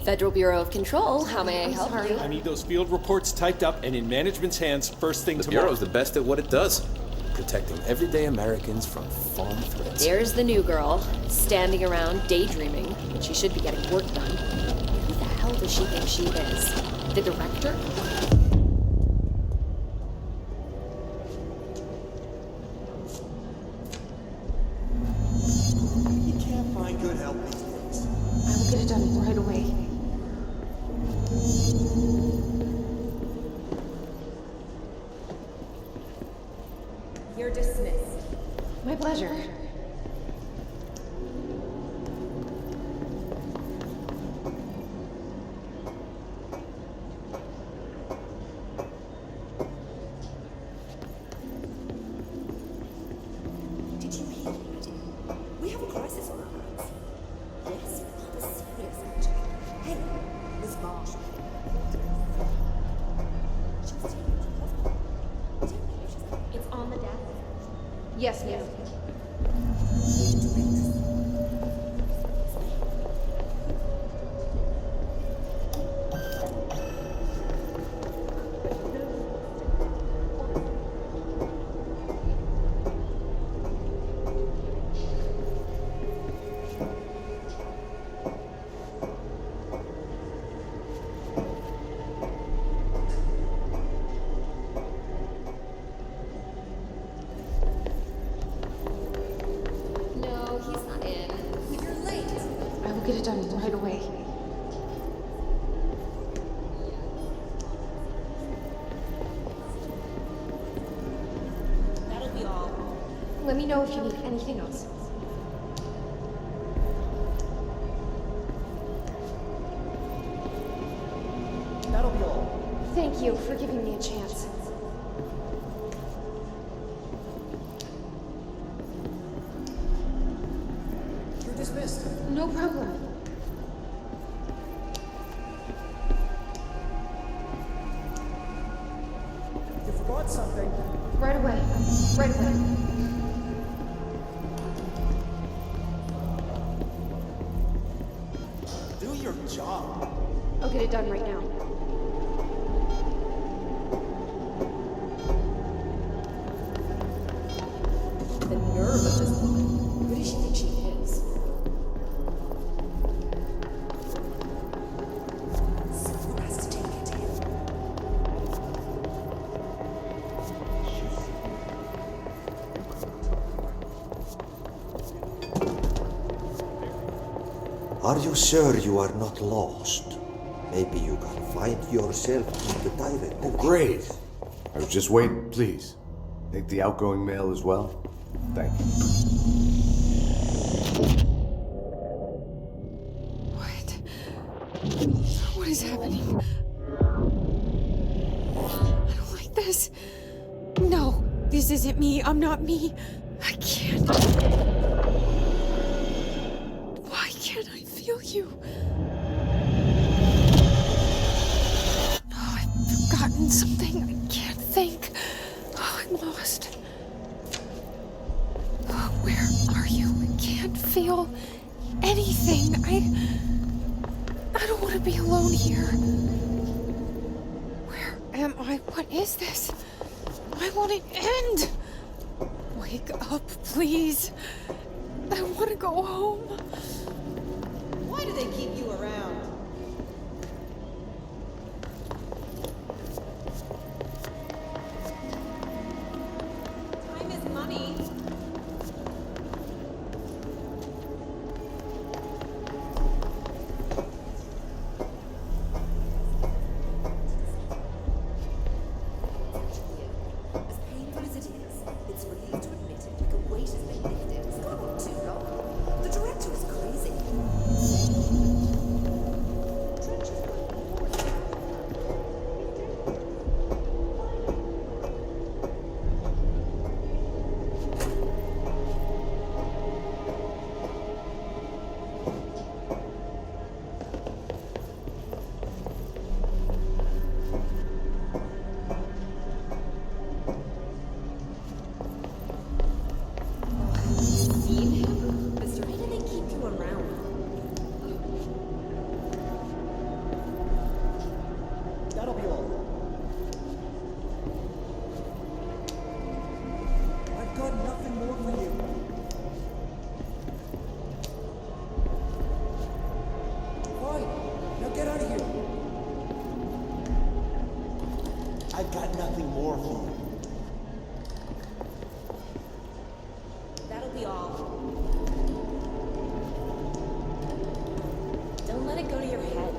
Federal Bureau of Control, how may I help you? I need those field reports typed up and in management's hands first thing The tomorrow. Bureau's the best at what it does, protecting everyday Americans from foreign threats. There's the new girl, standing around daydreaming when she should be getting work done. Who the hell does she think she is? The director? You can't find good help these days. I will get it done right away. You're dismissed. My pleasure. Did you hear, lady? We have a crisis on our hands. Yes, rather serious, actually. Hey, Miss Marshall. She's taken to hospital. Do you know she's... It's on the desk. Yes, ma'am. No, he's not in. You're late. I will get it done right away. That'll be all. Let me know if you need anything else. That'll be all. Thank you for giving me a chance. You're dismissed. No problem. You forgot something. Right away. Right away. Do your job. I'll get it done right now. The nerve of this woman. Who does she think she is? Someone has to take it to him. Are you sure you are not lost? Maybe you can find yourself in the direct. Oh, great. I was just waiting, please. Take the outgoing mail as well. Thank you. What? What is happening? I don't like this. No, this isn't me. I'm not me. I can't. Why can't I feel you? Oh, I've forgotten something. I can't think. Oh, I'm lost. Oh, where are you? I can't feel anything. I don't want to be alone here. Where am I? What is this? I want it to end. Wake up, please. I want to go home. Why do they keep you around? Time is money. As painful as it is, it's relieved to admit it. The weight has been lifted. It's gone on too long. The director is crazy. got nothing more for you. That'll be all. Don't let it go to your head.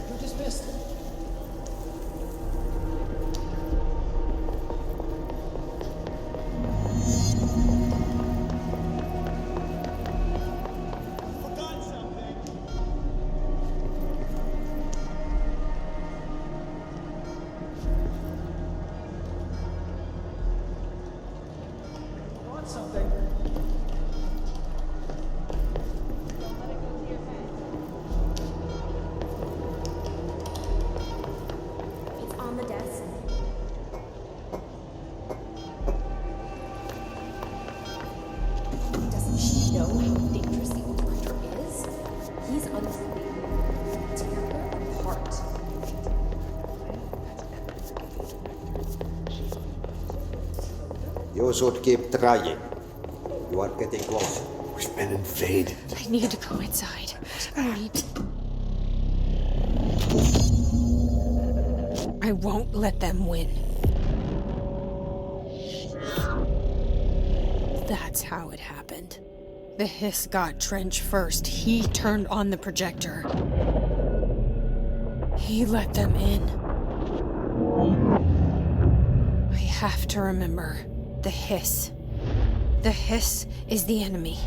You're dismissed. Forgot something. Forgot something. It's on the desk. Doesn't she know how dangerous the old director is? He's unbelievable. Tear her apart. You should keep trying. You are getting closer. We've been invaded. I need to go inside. I won't let them win. That's how it happened. The Hiss got Trench first. He turned on the projector. He let them in. I have to remember the Hiss. The Hiss is the enemy.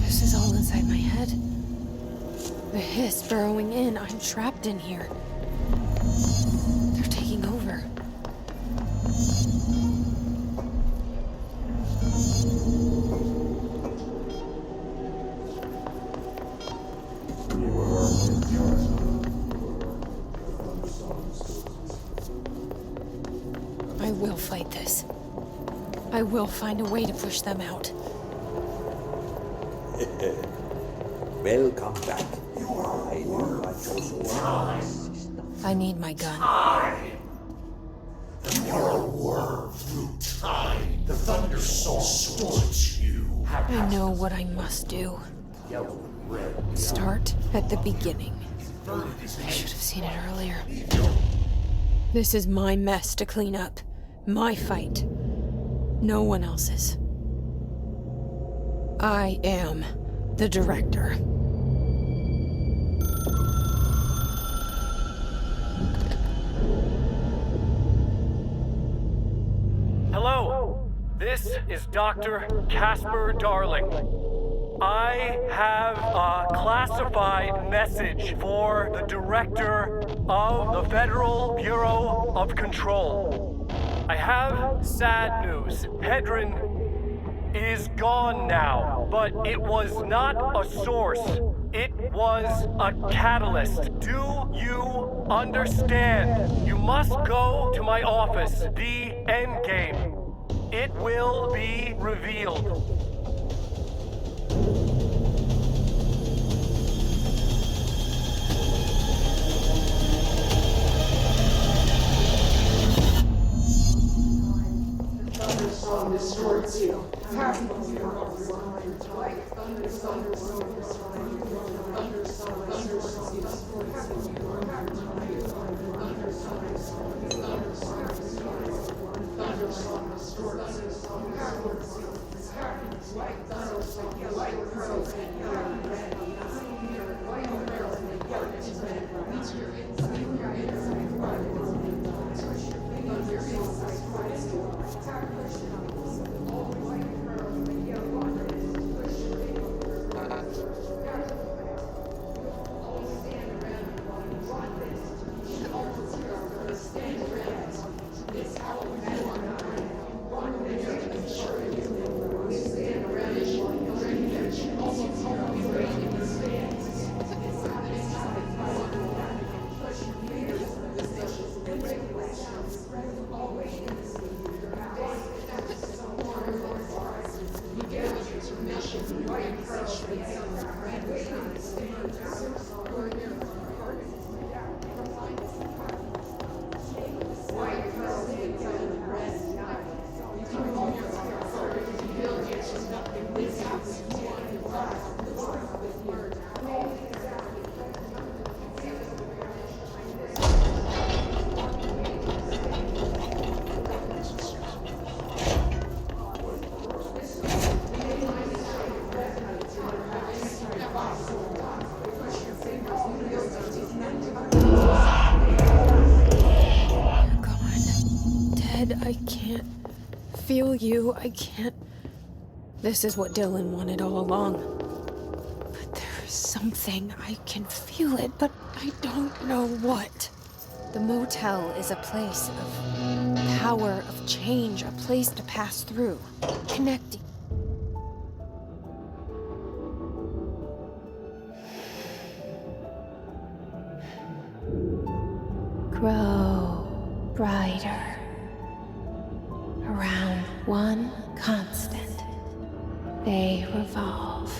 This is all inside my head. The Hiss burrowing in. I'm trapped in here. They're taking over. I will fight this. I will find a way to push them out. Welcome back. I knew I chose wisely. I need my gun. I know what I must do. Start at the beginning. I should have seen it earlier. This is my mess to clean up. My fight. No one else's. I am the director. Hello, this is Dr. Casper Darling. I have a classified message for the director of the Federal Bureau of Control. I have sad news. Hedron is gone now, but it was not a source. It was a catalyst. Do you understand? You must go to my office, the Endgame. It will be revealed. Distorts you. feel you. I can't. This is what Dylan wanted all along. But there's something. I can feel it, but I don't know what. The motel is a place of power, of change, a place to pass through, connecting. Grow brighter around one constant. They revolve.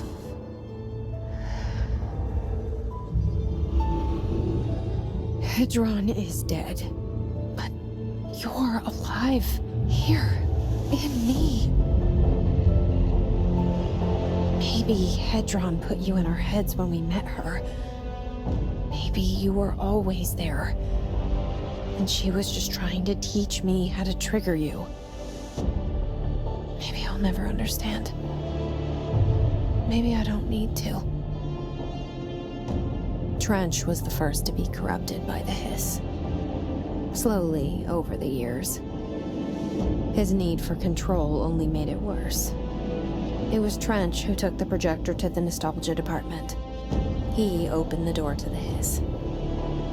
Hedron is dead, but you're alive here in me. Maybe Hedron put you in our heads when we met her. Maybe you were always there, and she was just trying to teach me how to trigger you. Maybe I'll never understand. Maybe I don't need to. Trench was the first to be corrupted by the hiss. Slowly, over the years. His need for control only made it worse. It was Trench who took the projector to the nostalgia department. He opened the door to the hiss.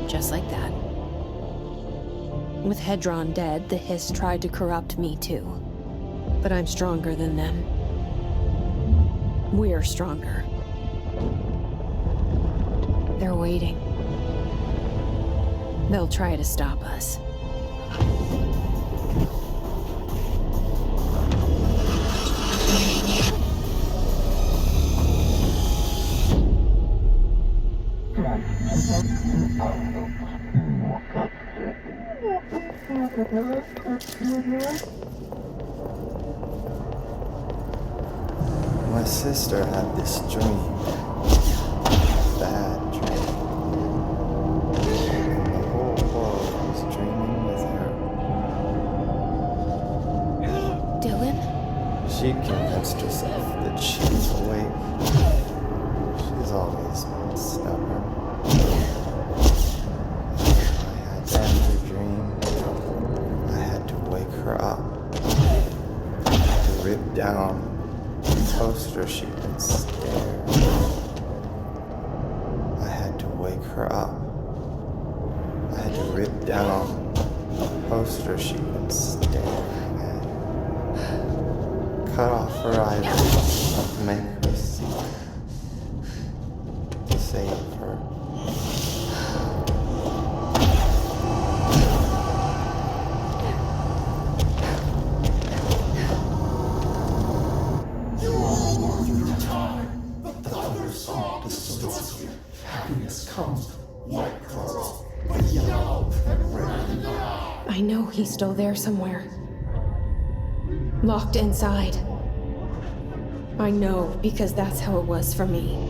Just like that. With Hedron dead, the hiss tried to corrupt me too. But I'm stronger than them. We're stronger. They're waiting. They'll try to stop us. My sister had this dream. Bad dream. And the whole world was dreaming with her. Dylan? She convinced herself that she's awake. She's always been stubborn. I had to end her dream. I had to wake her up. I had to rip down poster sheet and stare. I had to wake her up. I had to rip down a poster sheet and stare and cut off her eyelids, make her see, to save her. I know he's still there somewhere. Locked inside. I know, because that's how it was for me.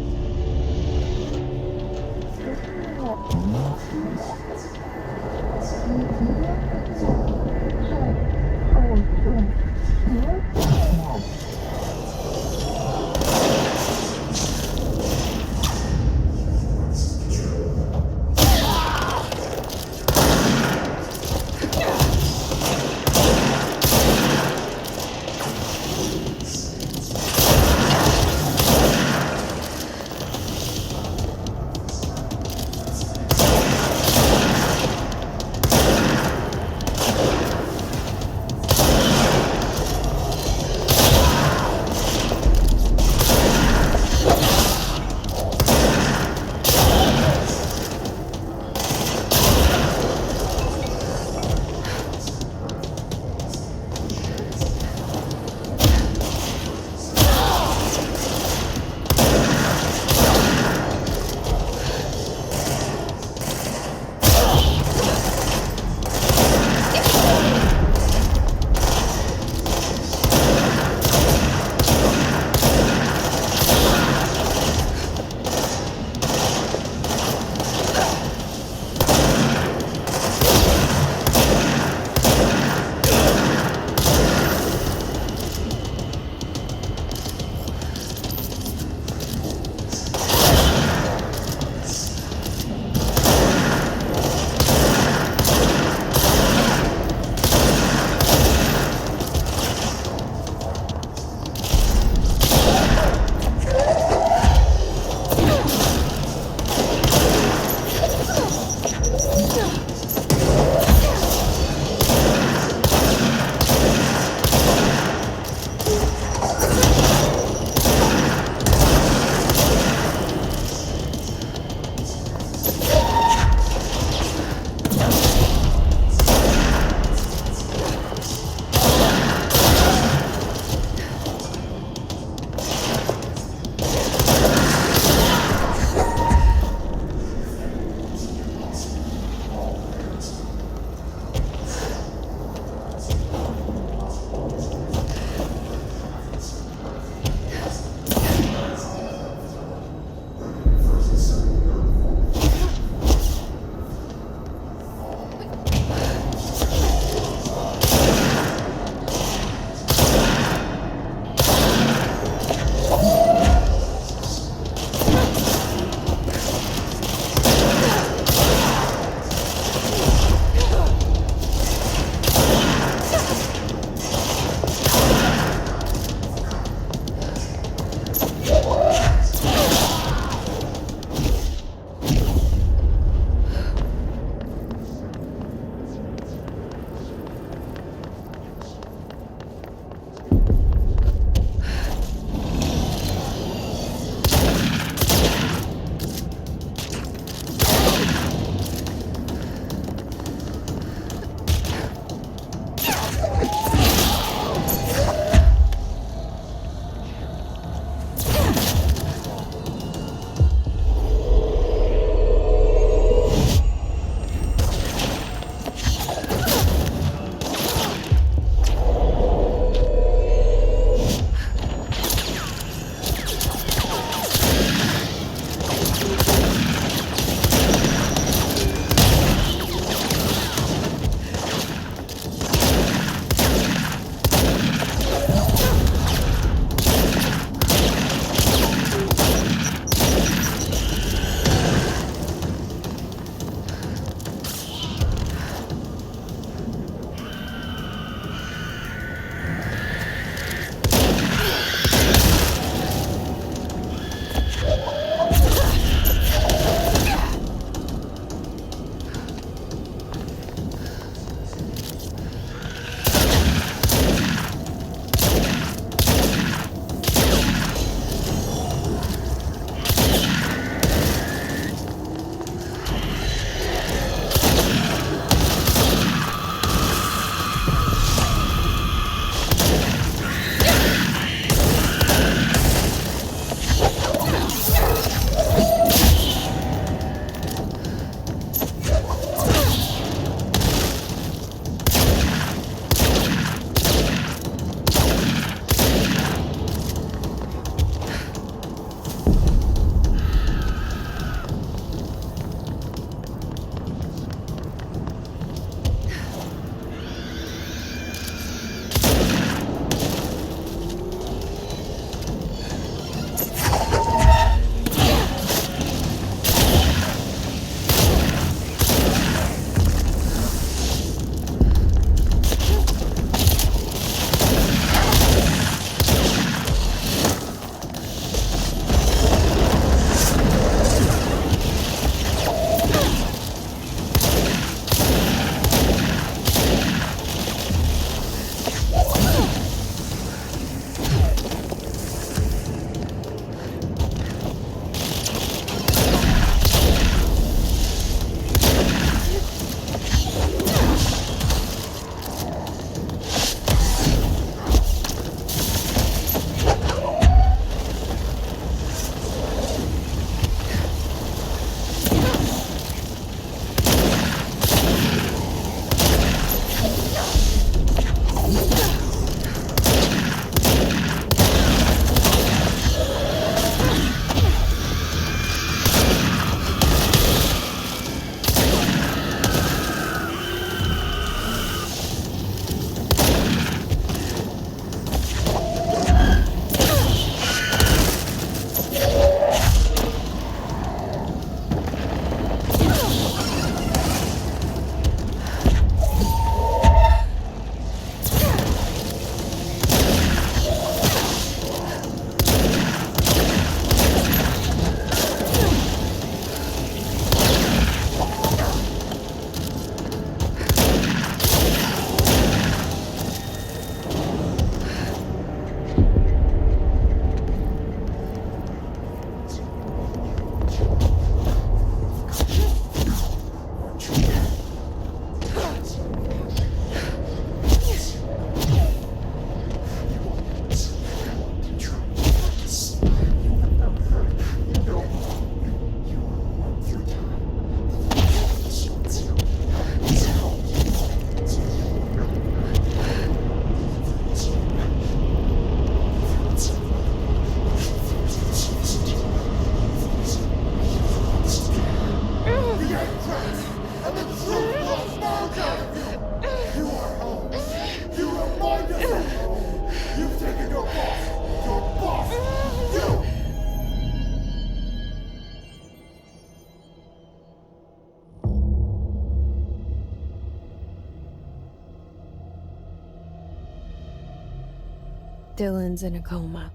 Dylan's in a coma.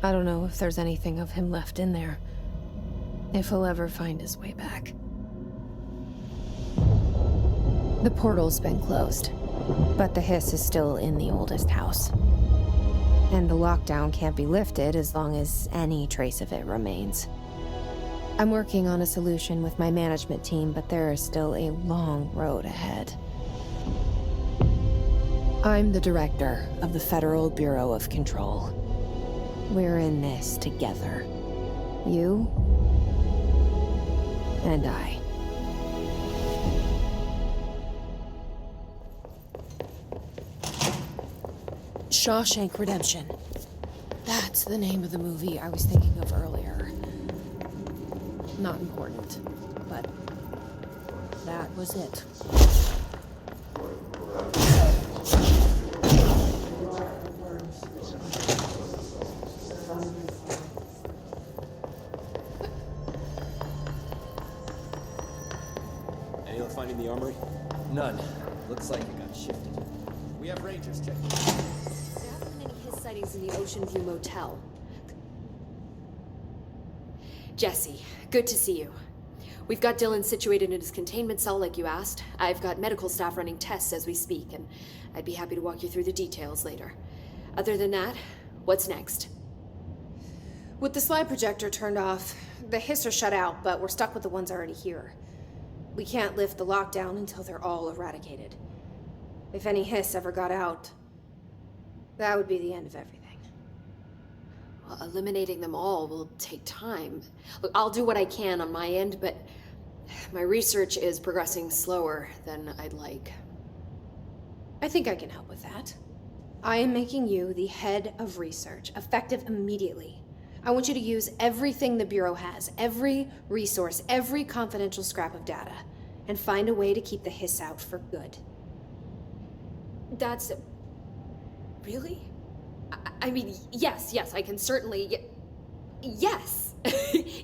I don't know if there's anything of him left in there. If he'll ever find his way back. The portal's been closed, but the hiss is still in the oldest house. And the lockdown can't be lifted as long as any trace of it remains. I'm working on a solution with my management team, but there is still a long road ahead. I'm the director of the Federal Bureau of Control. We're in this together. You and I. Shawshank Redemption. That's the name of the movie I was thinking of earlier. Not important, but that was it. Any luck finding the armory? None. Looks like it got shifted. We have rangers checking. There haven't been any Hiss sightings in the Ocean View Motel. Jesse, good to see you. We've got Dylan situated in his containment cell like you asked. I've got medical staff running tests as we speak, and I'd be happy to walk you through the details later. Other than that, what's next? With the slide projector turned off, the Hiss are shut out, but we're stuck with the ones already here. We can't lift the lockdown until they're all eradicated. If any Hiss ever got out, that would be the end of everything. Well, eliminating them all will take time. Look, I'll do what I can on my end, but my research is progressing slower than I'd like. I think I can help with that. I am making you the head of research, effective immediately. I want you to use everything the Bureau has, every resource, every confidential scrap of data, and find a way to keep the Hiss out for good. That's... really? I mean, yes, I can certainly... Yes!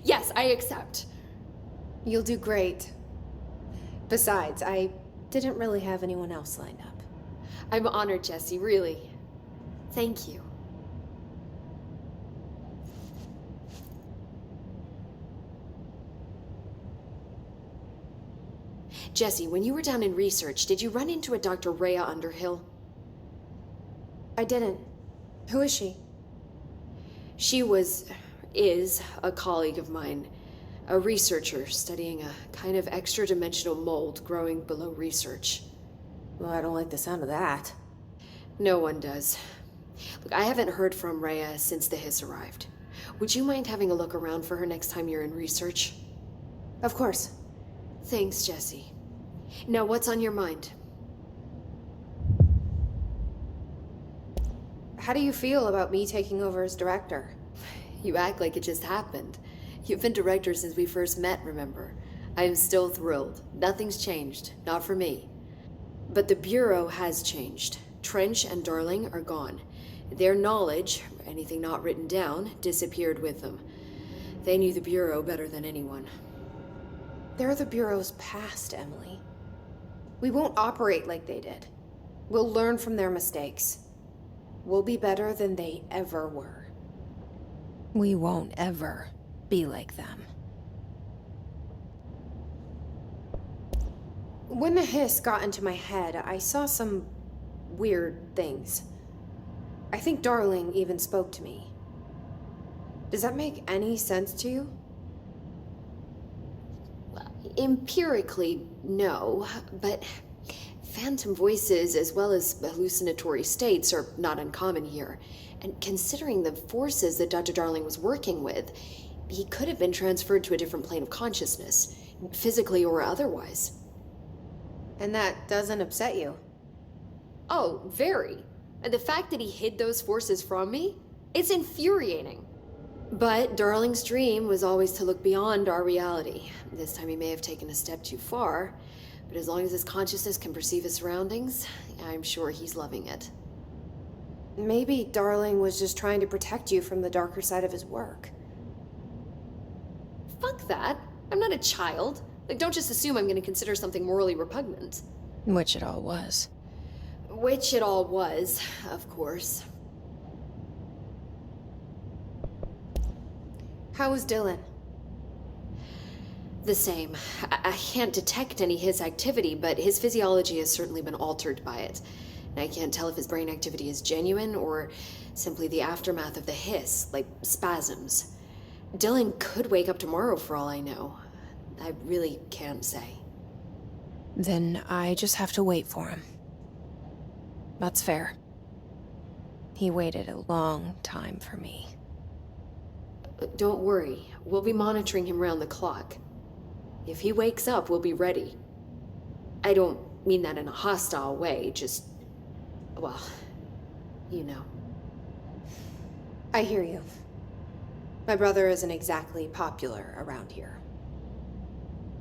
Yes, I accept. You'll do great. Besides, I didn't really have anyone else lined up. I'm honored, Jesse, really. Thank you. Jesse, when you were down in research, did you run into a Dr. Rhea Underhill? I didn't. Who is she? She is a colleague of mine, a researcher studying a kind of extra-dimensional mold growing below research. Well, I don't like the sound of that. No one does. Look, I haven't heard from Rhea since the Hiss arrived. Would you mind having a look around for her next time you're in research? Of course. Thanks, Jesse. Now, what's on your mind? How do you feel about me taking over as director? You act like it just happened. You've been director since we first met, remember? I am still thrilled. Nothing's changed. Not for me. But the Bureau has changed. Trench and Darling are gone. Their knowledge, anything not written down, disappeared with them. They knew the Bureau better than anyone. They're the Bureau's past, Emily. We won't operate like they did. We'll learn from their mistakes. We'll be better than they ever were. We won't ever be like them. When the Hiss got into my head, I saw some weird things. I think Darling even spoke to me. Does that make any sense to you? Empirically, no, but phantom voices as well as hallucinatory states are not uncommon here. And considering the forces that Dr. Darling was working with, he could have been transferred to a different plane of consciousness, physically or otherwise. And that doesn't upset you? Oh, very. The fact that he hid those forces from me, it's infuriating. But Darling's dream was always to look beyond our reality. This time he may have taken a step too far, but as long as his consciousness can perceive his surroundings, I'm sure he's loving it. Maybe Darling was just trying to protect you from the darker side of his work. Fuck that. I'm not a child. Like, don't just assume I'm going to consider something morally repugnant. Which it all was. Which it all was, of course. How is Dylan? The same. I can't detect any Hiss activity, but his physiology has certainly been altered by it. And I can't tell if his brain activity is genuine or simply the aftermath of the Hiss, like spasms. Dylan could wake up tomorrow for all I know. I really can't say. Then I just have to wait for him. That's fair. He waited a long time for me. Don't worry. We'll be monitoring him round the clock. If he wakes up, we'll be ready. I don't mean that in a hostile way, just... well, you know. I hear you. My brother isn't exactly popular around here.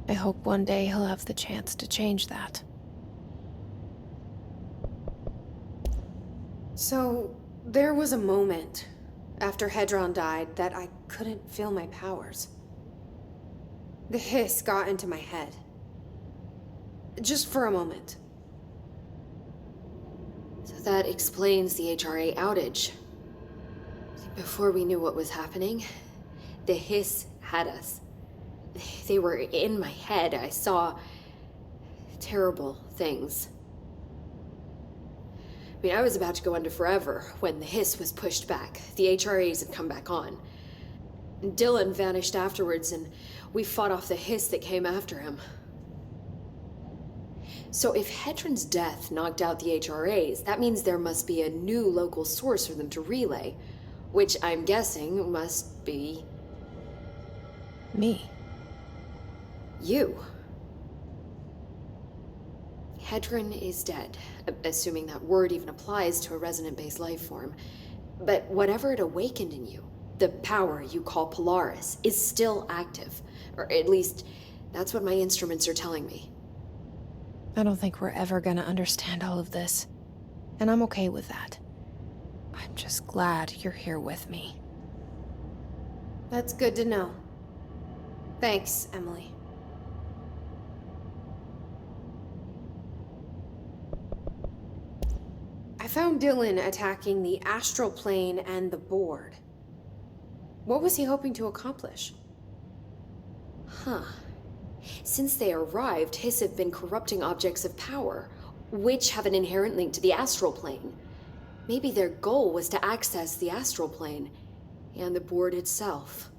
I hope one day he'll have the chance to change that. So, there was a moment after Hedron died that I couldn't feel my powers. The Hiss got into my head. Just for a moment. So that explains the HRA outage. Before we knew what was happening, the Hiss had us. They were in my head. I saw terrible things. I mean, I was about to go under forever when the Hiss was pushed back. The HRAs had come back on. Dylan vanished afterwards, and we fought off the Hiss that came after him. So if Hedron's death knocked out the HRAs, that means there must be a new local source for them to relay, which I'm guessing must be... me. You. Hedron is dead, assuming that word even applies to a resonant-based life form. But whatever it awakened in you, the power you call Polaris, is still active. Or at least, that's what my instruments are telling me. I don't think we're ever gonna understand all of this. And I'm okay with that. I'm just glad you're here with me. That's good to know. Thanks, Emily. I found Dylan attacking the astral plane and the board. What was he hoping to accomplish? Huh. Since they arrived, Hiss have been corrupting objects of power, which have an inherent link to the astral plane. Maybe their goal was to access the astral plane and the board itself.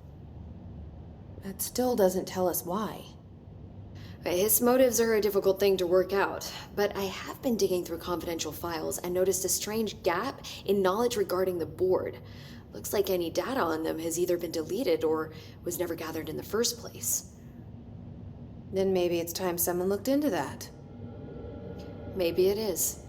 That still doesn't tell us why. His motives are a difficult thing to work out, but I have been digging through confidential files and noticed a strange gap in knowledge regarding the board. Looks like any data on them has either been deleted or was never gathered in the first place. Then maybe it's time someone looked into that. Maybe it is.